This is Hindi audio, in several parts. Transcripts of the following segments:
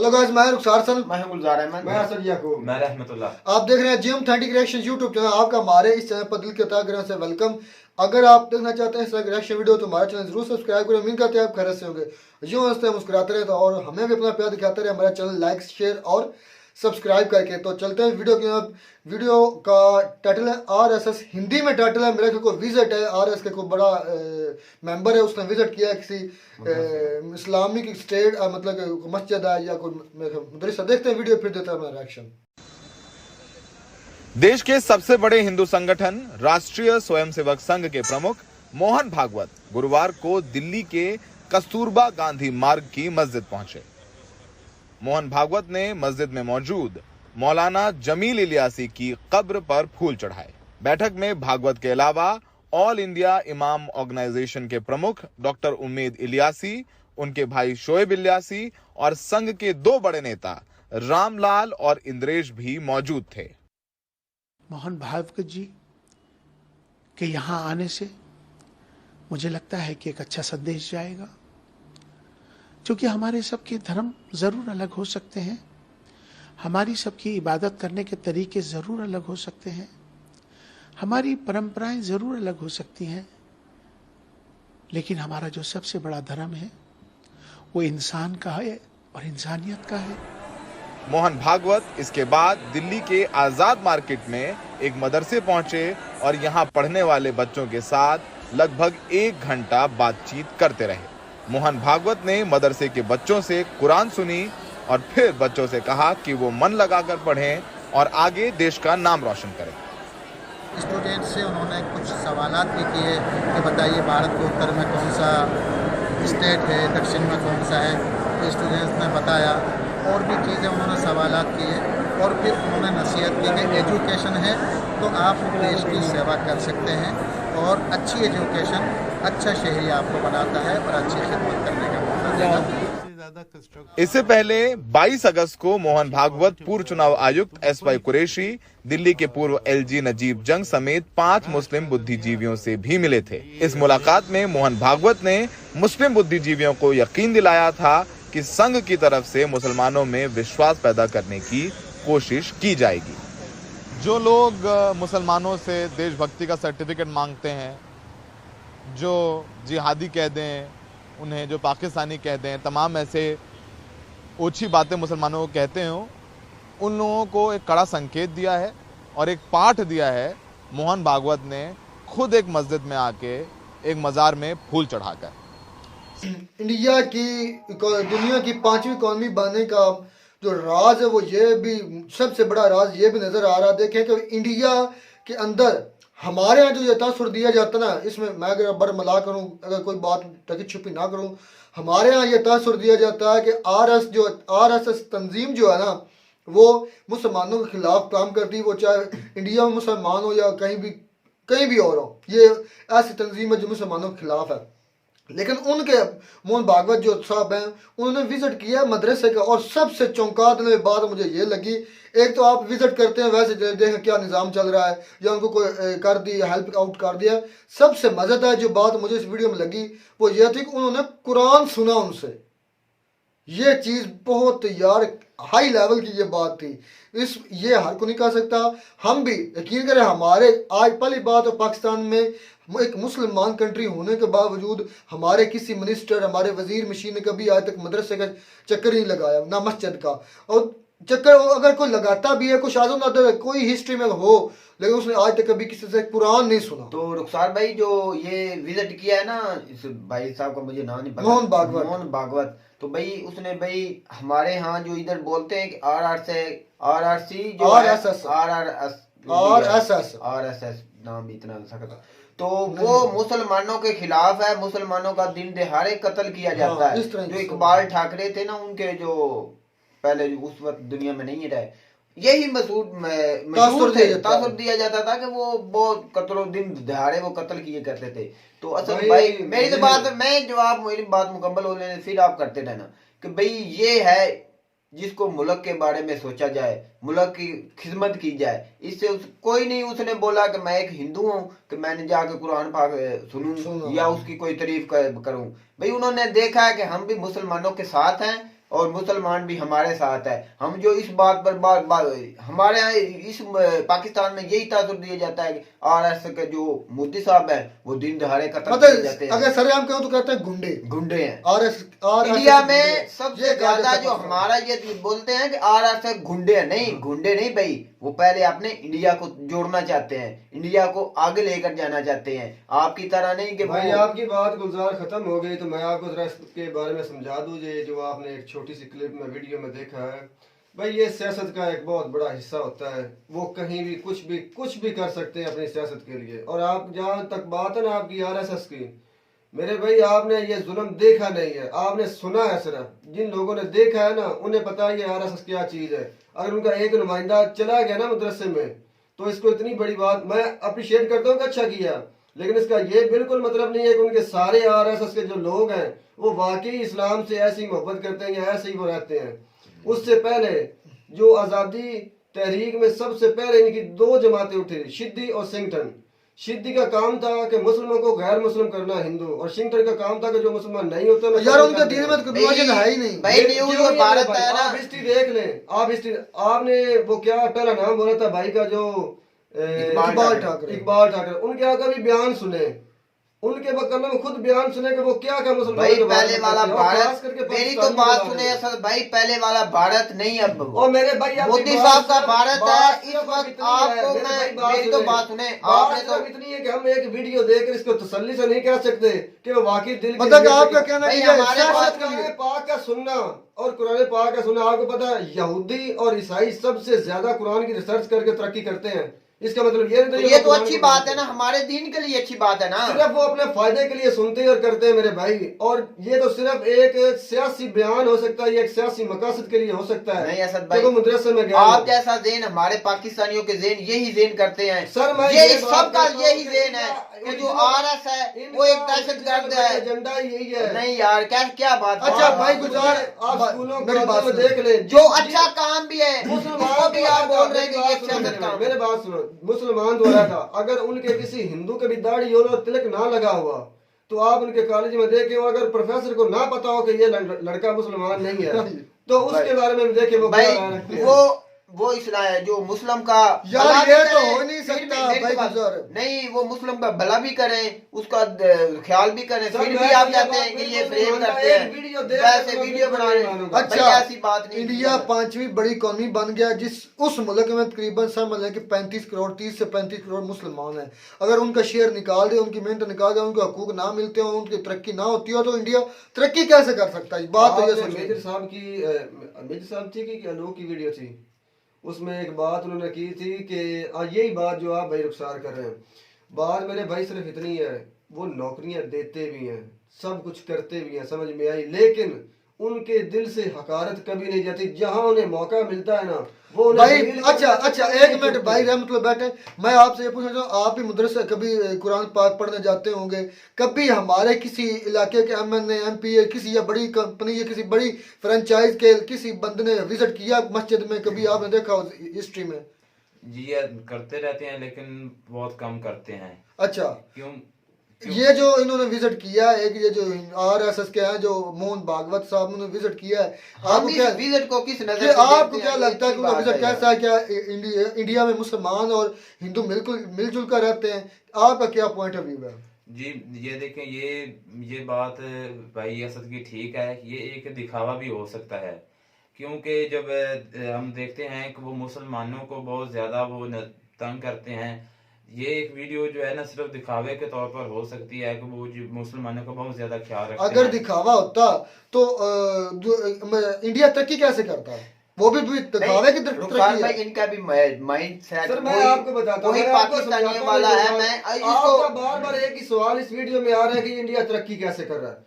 हेलो गाइस, मैं रुखसार सन, मैं हूं गुलजार अहमद, मैं हसन याकूब, मैं रहमतुल्लाह। आप देख रहे हैं जिम 30 रिएक्शन यूट्यूब चैनल। आपका हमारे इस चैनल पर दिल के तहे दिल से वेलकम। अगर आप देखना चाहते हैं इस तरह की रिएक्शन वीडियो तो हमारा चैनल जरूर सब्सक्राइब करें। उम्मीद करते हैं आप खैरियत से होंगे, यूं हंसते मुस्कुराते रहे तो और हमें भी अपना प्यार दिखाते रहे। हमारा चैनल लाइक शेयर और सब्सक्राइब करके। तो चलते हैं वीडियो की। वीडियो का टाइटल है RSS, हिंदी में टाइटल है मेरा कोई विजिट है। RSS के कोई बड़ा मेंबर है, उसने विजिट किया किसी इस्लामिक स्टेट, मतलब मस्जिद है या कोई मदरसा। देखते हैं वीडियो, फिर देते हैं अपना रिएक्शन। देश के सबसे बड़े हिंदू संगठन राष्ट्रीय स्वयंसेवक संघ के प्रमुख मोहन भागवत गुरुवार को दिल्ली के कस्तूरबा गांधी मार्ग की मस्जिद पहुंचे। मोहन भागवत ने मस्जिद में मौजूद मौलाना जमील इलियासी की कब्र पर फूल चढ़ाए। बैठक में भागवत के अलावा ऑल इंडिया इमाम ऑर्गेनाइजेशन के प्रमुख डॉक्टर उम्मेद इलियासी, उनके भाई शोएब इलियासी और संघ के दो बड़े नेता रामलाल और इंद्रेश भी मौजूद थे। मोहन भागवत जी के यहाँ आने से मुझे लगता है कि एक अच्छा संदेश जाएगा, क्योंकि हमारे सबके धर्म जरूर अलग हो सकते हैं, हमारी सबकी इबादत करने के तरीके जरूर अलग हो सकते हैं, हमारी परंपराएं जरूर अलग हो सकती हैं, लेकिन हमारा जो सबसे बड़ा धर्म है वो इंसान का है और इंसानियत का है। मोहन भागवत इसके बाद दिल्ली के आजाद मार्केट में एक मदरसे पहुंचे और यहां पढ़ने वाले बच्चों के साथ लगभग 1 घंटा बातचीत करते रहे। मोहन भागवत ने मदरसे के बच्चों से कुरान सुनी और फिर बच्चों से कहा कि वो मन लगाकर पढ़ें और आगे देश का नाम रोशन करें। स्टूडेंट से उन्होंने कुछ सवालात भी किए कि बताइए भारत के उत्तर में कौन सा स्टेट है, दक्षिण में कौन सा है। तो स्टूडेंट्स ने बताया, और भी चीज़ें उन्होंने सवालात किए और फिर उन्होंने नसीहत की कि एजुकेशन है तो आप देश की सेवा कर सकते हैं और अच्छी एजुकेशन अच्छा शहरी आपको बनाता है और अच्छी खिदमत करने का मौका देगा। इससे पहले 22 अगस्त को मोहन भागवत पूर्व चुनाव आयुक्त SY कुरैशी, दिल्ली के पूर्व LG नजीब जंग समेत 5 मुस्लिम बुद्धिजीवियों से भी मिले थे। इस मुलाकात में मोहन भागवत ने मुस्लिम बुद्धिजीवियों को यकीन दिलाया था कि संघ की तरफ से मुसलमानों में विश्वास पैदा करने की कोशिश की जाएगी। जो लोग मुसलमानों से देशभक्ति का सर्टिफिकेट मांगते हैं, जो जिहादी कह दें उन्हें, जो पाकिस्तानी कह दें, तमाम ऐसे ओछी बातें मुसलमानों को कहते हो, उन लोगों को एक कड़ा संकेत दिया है और एक पाठ दिया है मोहन भागवत ने खुद एक मस्जिद में आके एक मज़ार में फूल चढ़ाकर। इंडिया की दुनिया की 5वीं इकॉनमी बनने का जो राज है वो ये भी सबसे बड़ा राज ये भी नजर आ रहा है। देखें कि इंडिया के अंदर हमारे यहाँ जो ये तासुर दिया जाता है ना, इसमें मैं अगर बरमला करूँ, अगर कोई बात टकी छुपी ना करूँ, हमारे यहाँ ये तासुर दिया जाता है कि RSS तंजीम जो है ना वो मुसलमानों के खिलाफ काम करती है। वो चाहे इंडिया में मुसलमान हो या कहीं भी और हो, ये ऐसी तंजीम है जो मुसलमानों के खिलाफ है। लेकिन उनके मोहन भागवत जो साहब हैं उन्होंने विजिट किया मदरसे का, और सबसे चौंका देने वाली बात मुझे ये लगी, एक तो आप विजिट करते हैं वैसे देखें क्या निज़ाम चल रहा है या उनको कोई कर दी हेल्प आउट कर दिया। सबसे मज़ेदार जो बात मुझे इस वीडियो में लगी वो ये थी कि उन्होंने कुरान सुना उनसे। ये चीज़ बहुत यार हाई लेवल की ये बात थी। ये हर को नहीं कर सकता। हम भी यकीन करें, हमारे आज पहली बात है पाकिस्तान में एक मुसलमान कंट्री होने के बावजूद हमारे किसी मिनिस्टर, हमारे वजीर मशीन ने कभी आज तक मदरसे का चक्कर नहीं लगाया, ना मस्जिद का। और चक्कर अगर कोई लगाता भी है, कुछ आजम ना कोई हिस्ट्री में हो, लेकिन उसने आज तक कभी किसी से कुरान नहीं सुना। तो रुखसार भाई जो ये विजिट किया है ना इस भाई साहब का, मुझे नाम नहीं पता, मोहन भागवत, तो भाई उसने भाई हमारे यहाँ जो इधर बोलते हैं कि RSS नाम भी इतना सकता, तो वो मुसलमानों के खिलाफ है। मुसलमानों का दिन दहाड़े कत्ल किया जाता है। जो इकबाल ठाकरे थे ना, उनके जो पहले उस वक्त दुनिया में नहीं रहे, यही तासुर दिया जाता था कि वो बहुत कत्लो दिन दहाड़े वो कत्ल किए करते थे। तो असल भाई मेरी तो बात, मैं जो आप मेरी बात मुकम्मल हो लेने फिर आप करते रहना कि भाई ये है जिसको मुल्क के बारे में सोचा जाए, मुल्क की खिदमत की जाए। इससे कोई नहीं उसने बोला कि मैं एक हिंदू हूँ कि मैंने जाकर कुरान पाक सुनूं या उसकी कोई तारीफ करूं। भाई उन्होंने देखा है कि हम भी मुसलमानों के साथ हैं, और मुसलमान भी हमारे साथ है। हम जो इस बात पर हमारे यहाँ इस पाकिस्तान में यही तासुर दिया जाता है कि आरएसएस के जो मोदी साहब है वो दिन दहाड़े कत्ल किए जाते हैं। अगर सरेआम कहूं तो कहते हैं गुंडे हैं। इंडिया में सबसे ज्यादा जो हमारा ये बोलते हैं कि आरएसएस गुंडे हैं। नहीं, गुंडे नहीं भाई, वो पहले अपने इंडिया को जोड़ना चाहते हैं, इंडिया को आगे लेकर जाना चाहते हैं, आपकी तरह नहीं कि भाई आपकी बात गुलजार खत्म हो गई तो मैं आपको जरा इसके बारे में समझा दूं। ये जो आपने एक छोटी सी क्लिप में वीडियो में देखा है भाई, ये सियासत का एक बहुत बड़ा हिस्सा होता है। वो कहीं भी कुछ भी कर सकते हैं अपनी सियासत के लिए। और आप जहाँ तक बात है ना आपकी आरएसएस की, मेरे भाई आपने ये जुल्म देखा नहीं है, आपने सुना है सिर्फ। जिन लोगों ने देखा है ना उन्हें पता है ये आरएसएस क्या चीज है। अगर उनका एक नुमाइंदा चला गया ना मदरसे में तो इसको इतनी बड़ी बात मैं अप्रिशिएट करता हूँ कि अच्छा किया, लेकिन इसका ये बिल्कुल मतलब नहीं है कि उनके सारे आरएसएस के जो लोग हैं वो वाकई इस्लाम से ऐसी मोहब्बत करते हैं या ऐसे ही वो रहते हैं। उससे पहले जो आज़ादी तहरीक में सबसे पहले इनकी 2 जमातें उठी, शिद्दी और सिंगटन। शिद्दी का काम था कि मुसलमानों को गैर मुस्लिम करना हिंदू, और शिंगटन का काम था कि जो मुसलमान नहीं होते ना यार उनके दीन में तो विभाजन है ही नहीं भाई। न्यूज़ और भारत है ना, आप हिस्ट्री देख लें। आप हिस्ट्री, आपने वो क्या पहला नाम बोला था भाई का जो इकबाल ठाकरे, उनके यहाँ का भी बयान सुने, उनके बकल्ला में खुद बयान सुने कि वो क्या क्या मुसलमान भाई पहले वाला भारत, मेरी तो बात सुने असल भाई, पहले वाला भारत नहीं अब और मेरे भाई मोदी साहब का भारत है इस वक्त। आपको मैं मेरी तो बात सुने, आपने तो इतनी है कि हम एक वीडियो देखकर इसको तसल्ली से नहीं कह सकते कि वो वाकई दिल की मतलब आपका कहना है कि हमारे कुरान पाक का सुनना और कुरान पाक का सुनना, आपको पता है यहूदी और ईसाई सबसे ज्यादा कुरान की रिसर्च करके तरक्की करते हैं। इसका मतलब ये नहीं, ये तो अच्छी बात है ना, हमारे दीन के लिए अच्छी बात है ना। सिर्फ वो अपने फायदे के लिए सुनते हैं और करते हैं मेरे भाई। और ये तो सिर्फ एक सियासी बयान हो सकता है, एक सियासी मकासद के लिए हो सकता है। नहीं असद भाई, मदरसे में गया आप जैसा जेन हमारे पाकिस्तानियों के जेन यही जेन करते हैं सर। मैं ये सबका यही जेन है कि जो आरएस है वो एक दहशतगर्द है, एजेंडा यही है। नहीं यार क्या बात। अच्छा भाई गुजार, आप स्कूलों में देख ले, जो अच्छा काम भी है उसको भी आप बोल रहे हैं कि ये सियासत काम। मेरे बात सुनो, मुसलमान तो रहा था, अगर उनके किसी हिंदू के भी दाढ़ी हो और तिलक ना लगा हुआ तो आप उनके कॉलेज में देखे, अगर प्रोफेसर को ना पता हो कि ये लड़का मुसलमान नहीं है तो उसके बारे में देखे वो इस्लाम है जो मुस्लिम का यार, ये तो हो नहीं सकता भाई गुजार। नहीं, वो मुस्लिम का भला भी करें, उसका ख्याल भी करें, फिर भी आप जाते हैं कि ये फ्रेम करते हैं, वैसे वीडियो बना रहे हैं। अच्छा, ऐसी बात नहीं। इंडिया 5वीं बड़ी इकॉनमी बन गया, जिस उस मुल्क में तकरीबन सब मतलब कि 35 करोड़ 30 से 35 करोड़ मुसलमान हैं। अगर उनका शेयर निकाल दे, उनकी मेहनत निकाल दे, उनके हकूक ना मिलते हो, उनकी तरक्की ना होती हो तो इंडिया तरक्की कैसे कर सकता है? बात तो ये मेजर साहब थी कि अलोक की वीडियो थी, उसमें एक बात उन्होंने की थी कि यही बात जो आप भाई रुखसार कर रहे हैं। बात मेरे भाई सिर्फ इतनी है, वो नौकरियां देते भी हैं, सब कुछ करते भी हैं, समझ में आई, लेकिन उनके दिल से हकारत कभी नहीं जाती। जहां उन्हें मौका मिलता है ना वो भाई। अच्छा एक मिनट भाई रहमतुल्लाह बैठे, मैं आपसे ये पूछना चाहूँ, आप भी मदरसे कभी कुरान पाक पढ़ने जाते होंगे, कभी हमारे किसी इलाके के MNA MP किसी या बड़ी कंपनी या किसी बड़ी फ्रेंचाइज के किसी बंदे ने विजिट किया मस्जिद में? कभी आपने देखा हो हिस्ट्री में? जी करते रहते हैं लेकिन बहुत कम करते हैं। अच्छा, क्यों? ये जो इन्होंने विजिट किया है, ये जो RSS के हैं जो मोहन भागवत साहब ने विजिट किया है, आपको क्या विजिट को किस नजर से आपको क्या लगता है कि उनका विजिट कैसा है? क्या इंडिया में मुसलमान और हिंदू बिल्कुल मिलजुल कर रहते हैं? आपका क्या पॉइंट ऑफ व्यू है? जी ये देखें, ये बात भाई असद की ठीक है, ये एक दिखावा भी हो सकता है, क्योंकि जब हम देखते हैं कि वो मुसलमानों को बहुत ज्यादा वो तंग करते हैं, ये एक वीडियो जो है ना सिर्फ दिखावे के तौर पर हो सकती है कि वो मुसलमानों का बहुत ज्यादा ख्याल रखते हैं। अगर दिखावा होता तो इंडिया तरक्की कैसे करता है? वो भी दिखावे की तरक्की है। इनका भी माइंड सेट सर मैं आपको बताता हूँ, पाकिस्तानियों वाला है। मैं इसको बार एक ही सवाल इस वीडियो में आ रहा है कि इंडिया तरक्की कैसे कर रहा है।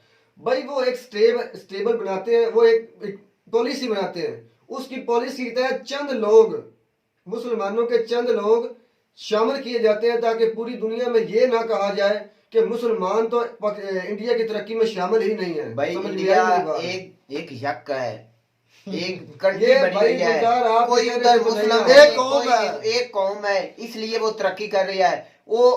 भाई वो एक स्टेबल बनाते हैं, वो एक पॉलिसी बनाते हैं, उसकी पॉलिसी के तहत चंद लोग, मुसलमानों के चंद लोग शामिल किए जाते हैं ताकि पूरी दुनिया में ये ना कहा जाए कि मुसलमान तो इंडिया की तरक्की में शामिल ही नहीं है। भाई इंडिया एक यक का है, एक कंट्री बनी हुई है, कोई उधर मुस्लिम एक कौम है, इसलिए वो तरक्की कर रही है। वो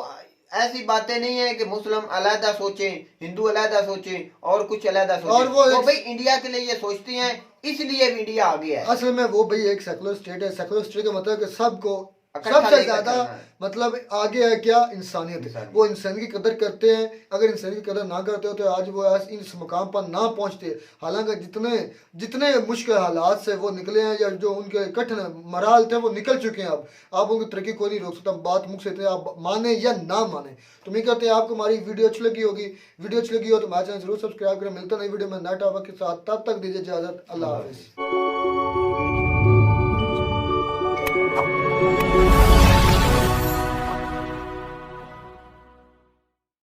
ऐसी बातें नहीं है कि मुस्लिम अलहदा सोचें, हिंदू अलहदा सोचें और कुछ अलहदा सोचें। और वो भाई इंडिया के लिए ये सोचती हैं, इसलिए भी इंडिया आ गया है। असल में वो भाई एक सेकुलर स्टेट है। सेकुलर स्टेट का मतलब कि सबको इकट्ठा सबसे लेकर ज्यादा चलना है। मतलब आगे है क्या? इंसानियत। वो इंसान की कदर करते हैं। अगर इंसान की कदर ना करते हो तो आज वो इस मुकाम पर ना पहुंचते। हालांकि जितने जितने मुश्किल हालात से वो निकले हैं या जो उनके कठिन मराल थे वो निकल चुके हैं। अब उनकी तरक्की कोई नहीं रोक सकता। बात मुख से इतने आप माने या ना माने। तो मैं कहते हैं आपको हमारी वीडियो अच्छी लगी होगी। वीडियो अच्छी लगी हो तो हमारे चैनल जरूर सब्सक्राइब करें। मिलता नई वीडियो में नए टॉपिक के साथ। तब तक दीजिए इजाजत। अल्लाह हाफिज़।